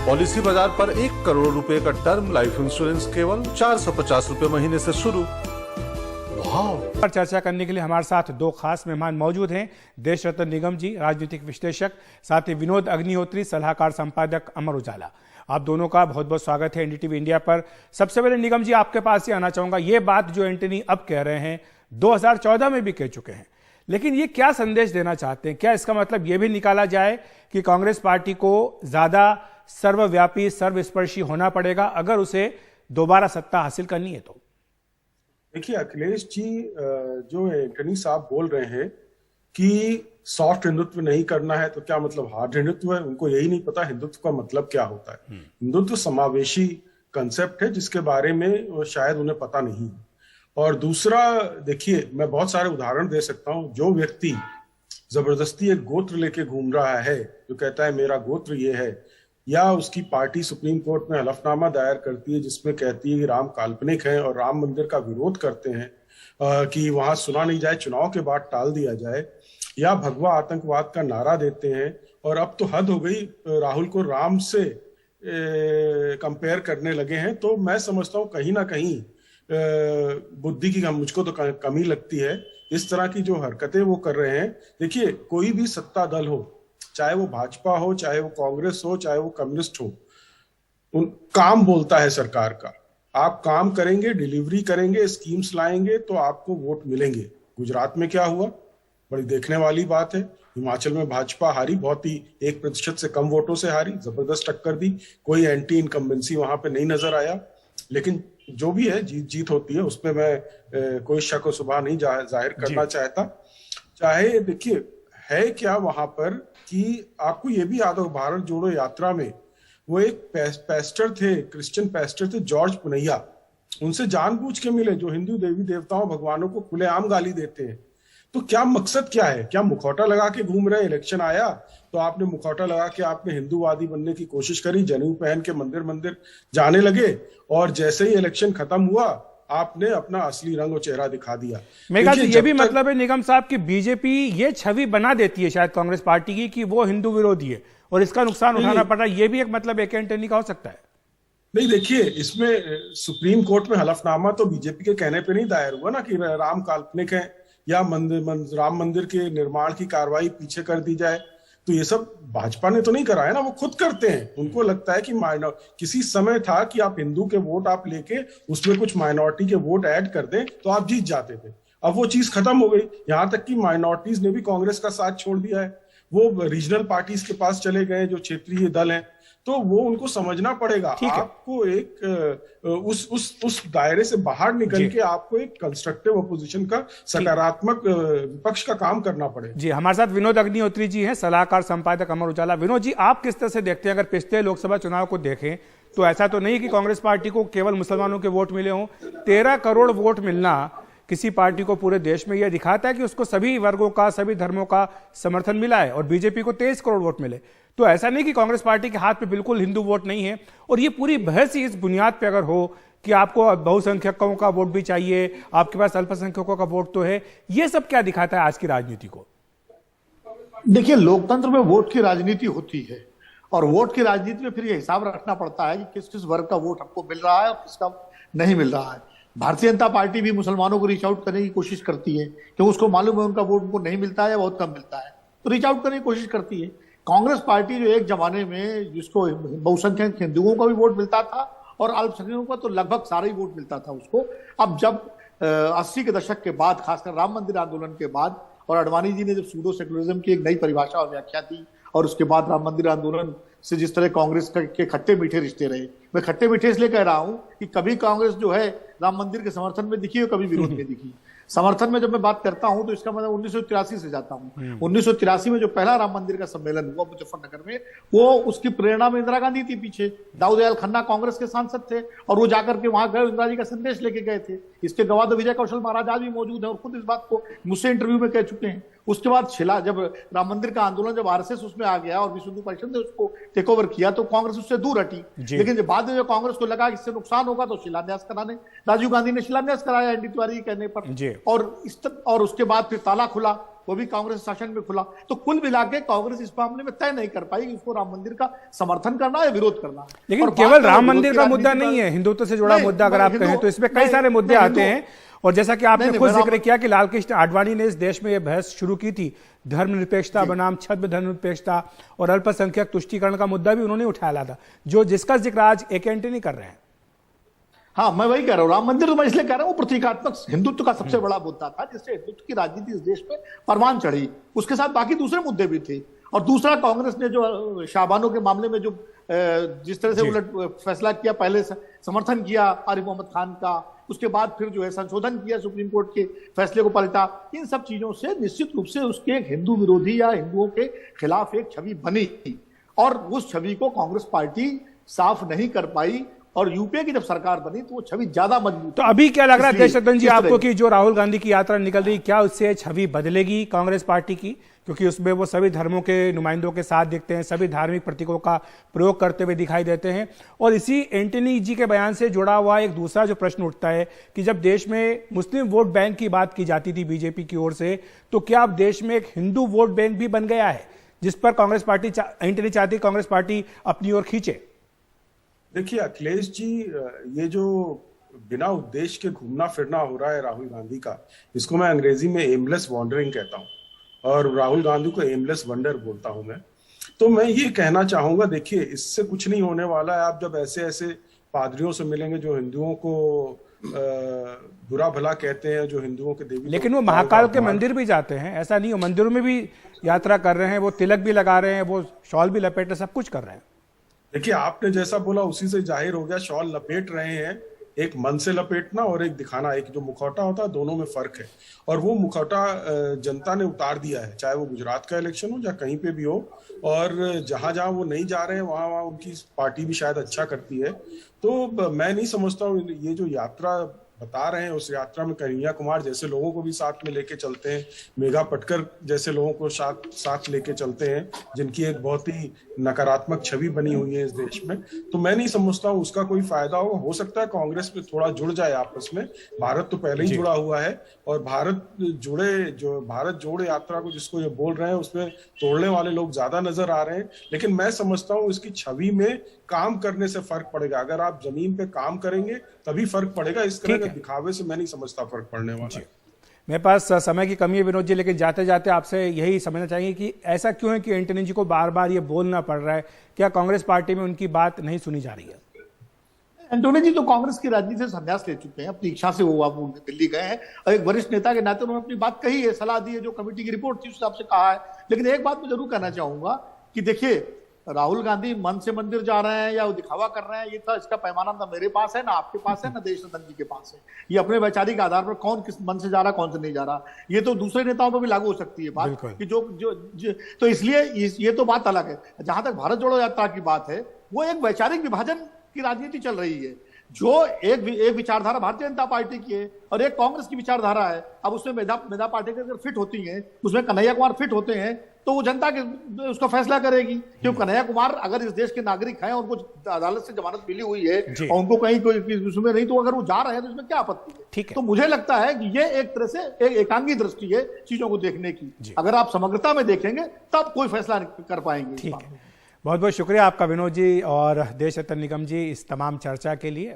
Policy बाजार पर 1 करोड़ रुपए का टर्म लाइफ इंश्योरेंस केवल 450 रुपए महीने से शुरू। पर चर्चा करने के लिए हमारे साथ दो खास मेहमान मौजूद हैं। देश रत्न निगम जी, राजनीतिक विश्लेषक, साथ ही विनोद अग्निहोत्री, सलाहकार संपादक अमर उजाला। आप दोनों का बहुत बहुत स्वागत है एनडीटीवी इंडिया पर। सबसे पहले निगम जी, आपके पास ही आना चाहूंगा। ये बात जो एंटनी अब कह रहे हैं 2014 में भी कह चुके हैं, लेकिन ये क्या संदेश देना चाहते हैं? क्या इसका मतलब ये भी निकाला जाए कि कांग्रेस पार्टी को ज्यादा सर्वव्यापी, सर्वस्पर्शी होना पड़ेगा अगर उसे दोबारा सत्ता हासिल करनी है? तो देखिए, अखिलेश जी जो एंटनी साहब बोल रहे हैं कि सॉफ्ट हिंदुत्व नहीं करना है, तो क्या मतलब हार्ड हिंदुत्व है? उनको यही नहीं पता हिंदुत्व का मतलब क्या होता है। हिंदुत्व समावेशी कंसेप्ट है जिसके बारे में शायद उन्हें पता नहीं है। और दूसरा, देखिए, मैं बहुत सारे उदाहरण दे सकता हूं। जो व्यक्ति जबरदस्ती एक गोत्र लेके घूम रहा है, जो कहता है मेरा गोत्र ये है, या उसकी पार्टी सुप्रीम कोर्ट में हलफनामा दायर करती है जिसमें कहती है कि राम काल्पनिक है और राम मंदिर का विरोध करते हैं कि वहां सुना नहीं जाए, चुनाव के बाद टाल दिया जाए, या भगवा आतंकवाद का नारा देते हैं। और अब तो हद हो गई, राहुल को राम से कंपेयर करने लगे हैं। तो मैं समझता हूं कहीं ना कहीं बुद्धि की मुझको तो कमी लगती है इस तरह की जो हरकतें वो कर रहे हैं। देखिए, कोई भी सत्ता दल हो, चाहे वो भाजपा हो, चाहे वो कांग्रेस हो, चाहे वो कम्युनिस्ट हो, काम बोलता है सरकार का। आप काम करेंगे, डिलीवरी करेंगे, स्कीम्स लाएंगे तो आपको वोट मिलेंगे। गुजरात में क्या हुआ, बड़ी देखने वाली बात है। हिमाचल में भाजपा हारी, बहुत ही 1% से कम वोटों से हारी, जबरदस्त टक्कर दी, कोई एंटी इनकम्बेंसी वहां पे नहीं नजर आया। लेकिन जो भी है, जीत होती है, उसमें मैं कोई शक व शुबा नहीं जाहिर करना चाहता। चाहे देखिए है क्या वहां पर कि आपको ये भी याद हो, भारत जोड़ो यात्रा में वो एक पेस्टर थे, क्रिश्चियन पेस्टर थे, जॉर्ज पुनैया। उनसे जानबूझ के मिले, जो हिंदू देवी देवताओं भगवानों को खुलेआम गाली देते हैं। तो क्या मकसद क्या है? क्या मुखौटा लगा के घूम रहे? इलेक्शन आया तो आपने मुखौटा लगा के आपने हिंदूवादी बनने की कोशिश करी, जनेऊ पहन के मंदिर मंदिर जाने लगे, और जैसे ही इलेक्शन खत्म हुआ आपने अपना असली रंग और चेहरा दिखा दिया। मेघा जी, ये भी मतलब है निगम साहब कि बीजेपी ये छवि बना देती है शायद कांग्रेस पार्टी की कि वो हिंदू विरोधी है और इसका नुकसान उठाना पड़ रहा है। ये भी एक मतलब एक एंटनी का हो सकता है। नहीं, देखिए, इसमें सुप्रीम कोर्ट में हलफनामा तो बीजेपी के कहने पे नहीं दायर हुआ ना कि राम काल्पनिक है या राम मंदिर के निर्माण की कार्रवाई पीछे कर दी जाए। तो ये सब भाजपा ने तो नहीं कराया ना, वो खुद करते हैं। उनको लगता है कि किसी समय था कि आप हिंदू के वोट आप लेके उसमें कुछ माइनॉरिटी के वोट ऐड कर दें तो आप जीत जाते थे। अब वो चीज खत्म हो गई। यहां तक कि माइनॉरिटीज ने भी कांग्रेस का साथ छोड़ दिया है, वो रीजनल पार्टीज के पास चले गए, जो क्षेत्रीय दल हैं। तो वो उनको समझना पड़ेगा। आपको एक उस दायरे से बाहर निकल के आपको एक कंस्ट्रक्टिव अपोजिशन का, सकारात्मक विपक्ष का काम करना पड़ेगा। जी, हमारे साथ विनोद अग्निहोत्री जी हैं, सलाहकार संपादक अमर उजाला। विनोद जी, आप किस तरह से देखते हैं? अगर पिछले लोकसभा चुनाव को देखें तो ऐसा तो नहीं कि कांग्रेस पार्टी को केवल मुसलमानों के वोट मिले हों। 13 करोड़ वोट मिलना किसी पार्टी को पूरे देश में यह दिखाता है कि उसको सभी वर्गों का, सभी धर्मों का समर्थन मिला है, और बीजेपी को 23 करोड़ वोट मिले। तो ऐसा नहीं कि कांग्रेस पार्टी के हाथ में बिल्कुल हिंदू वोट नहीं है। और ये पूरी बहस ही इस बुनियाद पर अगर हो कि आपको बहुसंख्यकों का वोट भी चाहिए, आपके पास अल्पसंख्यकों का वोट तो है, ये सब क्या दिखाता है आज की राजनीति को? देखिए, लोकतंत्र में वोट की राजनीति होती है, और वोट की राजनीति में फिर ये हिसाब रखना पड़ता है कि किस किस वर्ग का वोट हमको मिल रहा है और किसका नहीं मिल रहा है। भारतीय जनता पार्टी भी मुसलमानों को रीच आउट करने की कोशिश करती है, क्योंकि उसको मालूम है उनका वोट उनको नहीं मिलता है या बहुत कम मिलता है, तो रीच आउट करने की कोशिश करती है। कांग्रेस पार्टी जो एक जमाने में जिसको बहुसंख्यक हिंदुओं का भी वोट मिलता था और अल्पसंख्यकों का तो लगभग सारा ही वोट मिलता था उसको, अब जब 80 के दशक के बाद, खासकर राम मंदिर आंदोलन के बाद, और अडवाणी जी ने जब सूडो सेकुलरिज्म की एक नई परिभाषा और व्याख्या दी, और उसके बाद राम मंदिर आंदोलन से जिस तरह कांग्रेस के खट्टे मीठे रिश्ते रहे, मैं खट्टे मीठे इसलिए कह रहा हूं कि कभी कांग्रेस जो है राम मंदिर के समर्थन में दिखी और कभी विरोध में दिखी। समर्थन में जब मैं बात करता हूं तो इसका मतलब 1983 से जाता हूं। 1983 में जो पहला राम मंदिर का सम्मेलन हुआ मुजफ्फरनगर में, वो उसकी प्रेरणा में इंदिरा गांधी थी पीछे। दाऊद दयाल खन्ना कांग्रेस के सांसद थे और वो जाकर के वहां गए, इंदिरा जी का संदेश लेके गए थे। इसके गवाह तो विजय कौशल महाराज आज भी मौजूद है और खुद इस बात को मुझसे इंटरव्यू में कह चुके हैं। उसके बाद जब राम मंदिर का आंदोलन, जब आरएसएस उसमें आ गया और विश्व हिंदू परिषद ने उसको टेक ओवर किया, तो कांग्रेस उससे दूर हटी। लेकिन जब बाद में जो कांग्रेस को लगा कि इससे नुकसान होगा तो शिलान्यास कराने, राजीव गांधी ने शिलान्यास कराया एनडी तिवारी के कहने पर, और उसके बाद फिर ताला खुला वो भी कांग्रेस शासन में खुला। तो कुल मिला के कांग्रेस इस मामले में तय नहीं कर पाई कि उसको राम मंदिर का समर्थन करना या विरोध करना। लेकिन केवल राम मंदिर का मुद्दा नहीं है, हिंदुत्व से जुड़ा मुद्दा अगर आप कहें तो इसमें कई सारे मुद्दे आते हैं। और जैसा कि आपने खुद जिक्र किया कि लालकृष्ण आडवाणी ने इस देश में यह बहस शुरू की थी, धर्मनिरपेक्षता बनाम छद्म धर्मनिरपेक्षता और अल्पसंख्यक तुष्टीकरण का मुद्दा भी उन्होंने उठाया था, जिसका जिक्र आज AK एंटनी कर रहे हैं। हाँ, मैं वही कह रहा हूँ, राम मंदिर तो मैं इसलिए कह रहा हूँ वो प्रतीकात्मक हिंदुत्व का सबसे बड़ा मुद्दा था, जिससे हिंदुत्व की राजनीति इस देश में परवान चढ़ी। उसके साथ बाकी दूसरे मुद्दे भी थे। और दूसरा, कांग्रेस ने जो शाहबानों के मामले में जो जिस तरह से उलट फैसला किया, पहले समर्थन किया आरिफ मोहम्मद खान का, उसके बाद फिर जो है संशोधन किया, सुप्रीम कोर्ट के फैसले को पलटा, इन सब चीजों से निश्चित रूप से उसके एक हिंदू विरोधी या हिंदुओं के खिलाफ एक छवि बनी और उस छवि को कांग्रेस पार्टी साफ नहीं कर पाई। और यूपीए की जब सरकार बनी तो वो छवि ज्यादा मजबूत। तो अभी क्या लग रहा है देशरतन जी आपको कि जो राहुल गांधी की यात्रा निकल रही, क्या उससे छवि बदलेगी कांग्रेस पार्टी की? क्योंकि उसमें वो सभी धर्मों के नुमाइंदों के साथ दिखते हैं, सभी धार्मिक प्रतीकों का प्रयोग करते हुए दिखाई देते हैं। और इसी एंटनी जी के बयान से जुड़ा हुआ एक दूसरा जो प्रश्न उठता है कि जब देश में मुस्लिम वोट बैंक की बात की जाती थी बीजेपी की ओर से, तो क्या अब देश में एक हिंदू वोट बैंक भी बन गया है जिस पर कांग्रेस पार्टी एंटनी चाहती कांग्रेस पार्टी अपनी ओर खींचे? देखिए अखिलेश जी, ये जो बिना उद्देश्य के घूमना फिरना हो रहा है राहुल गांधी का, इसको मैं अंग्रेजी में एमलेस वॉन्डरिंग कहता हूँ और राहुल गांधी को एमलेस वंडर बोलता हूं मैं। तो मैं ये कहना चाहूंगा, देखिए इससे कुछ नहीं होने वाला है। आप जब ऐसे ऐसे पादरियों से मिलेंगे जो हिंदुओं को बुरा भला कहते हैं, जो हिंदुओं के देवी, लेकिन वो महाकाल के मंदिर भी जाते हैं, ऐसा नहीं हो, मंदिरों में भी यात्रा कर रहे हैं, वो तिलक भी लगा रहे हैं, वो शॉल भी लपेट रहे, सब कुछ कर रहे हैं। देखिए आपने जैसा बोला उसी से जाहिर हो गया, शॉल लपेट रहे हैं। एक मन से लपेटना और एक दिखाना, एक जो मुखौटा होता है, दोनों में फर्क है। और वो मुखौटा जनता ने उतार दिया है, चाहे वो गुजरात का इलेक्शन हो या कहीं पे भी हो। और जहां जहां वो नहीं जा रहे हैं वहां वहां उनकी पार्टी भी शायद अच्छा करती है। तो मैं नहीं समझता हूँ ये जो यात्रा बता रहे हैं, उस यात्रा में कन्हैया कुमार जैसे लोगों को भी साथ में लेके चलते हैं, मेघा पटकर जैसे लोगों को साथ लेके चलते हैं, जिनकी एक बहुत ही नकारात्मक छवि बनी हुई है इस देश में। तो मैं नहीं समझता हूँ उसका कोई फायदा हो सकता है कांग्रेस में थोड़ा जुड़ जाए आपस में। भारत तो पहले ही जुड़ा हुआ है और भारत जोड़े यात्रा को जिसको ये बोल रहे हैं उसमें तोड़ने वाले लोग ज्यादा नजर आ रहे हैं। लेकिन मैं समझता हूँ इसकी छवि में काम करने से फर्क पड़ेगा। अगर आप जमीन पे काम करेंगे तभी फर्क पड़ेगा। इस तरह के दिखावे से मैं नहीं समझता फर्क पड़ने वाला है। मेरे पास समय की कमी है विनोद जी, लेकिन जाते जाते आपसे यही समझना चाहिए कि ऐसा क्यों है कि एंटनी जी को बार बार ये बोलना पड़ रहा है? क्या कांग्रेस पार्टी में उनकी बात नहीं सुनी जा रही है? एंटोनी जी तो कांग्रेस की राजनीति से संन्यास ले चुके हैं, अपनी इच्छा से वो दिल्ली गए हैं और एक वरिष्ठ नेता के नाते उन्होंने अपनी बात कही है, सलाह दी है, जो कमेटी की रिपोर्ट थी उस हिसाब से कहा है। लेकिन एक बात मैं जरूर कहना चाहूंगा कि देखिए, राहुल गांधी मन से मंदिर जा रहे हैं या वो दिखावा कर रहे हैं, ये तो इसका पैमाना ना मेरे पास है, ना आपके पास है, ना देशरतन जी के पास है। ये अपने वैचारिक आधार पर कौन किस मन से जा रहा, कौन से नहीं जा रहा, ये तो दूसरे नेताओं पर भी लागू हो सकती है बात कि जो तो इसलिए ये तो बात अलग है। जहां तक भारत जोड़ो यात्रा की बात है, वो एक वैचारिक विभाजन की राजनीति चल रही है। जो एक विचारधारा भारतीय जनता पार्टी की है और एक कांग्रेस की विचारधारा है। अब उसमें मेधा पाटेकर अगर फिट होती हैं, उसमें कन्हैया कुमार फिट होते हैं, तो वो जनता के उसका फैसला करेगी। क्योंकि कन्हैया कुमार अगर इस देश के नागरिक हैं, उनको अदालत से जमानत मिली हुई है और उनको कहीं कोई उसमें नहीं, तो अगर वो जा रहे हैं तो इसमें क्या आपत्ति है? तो मुझे लगता है कि ये एक तरह से एक एकांगी दृष्टि है चीजों को देखने की। अगर आप समग्रता में देखेंगे तब कोई फैसला कर पाएंगे। बहुत बहुत शुक्रिया आपका विनोद जी और देशरतन निगम जी इस तमाम चर्चा के लिए।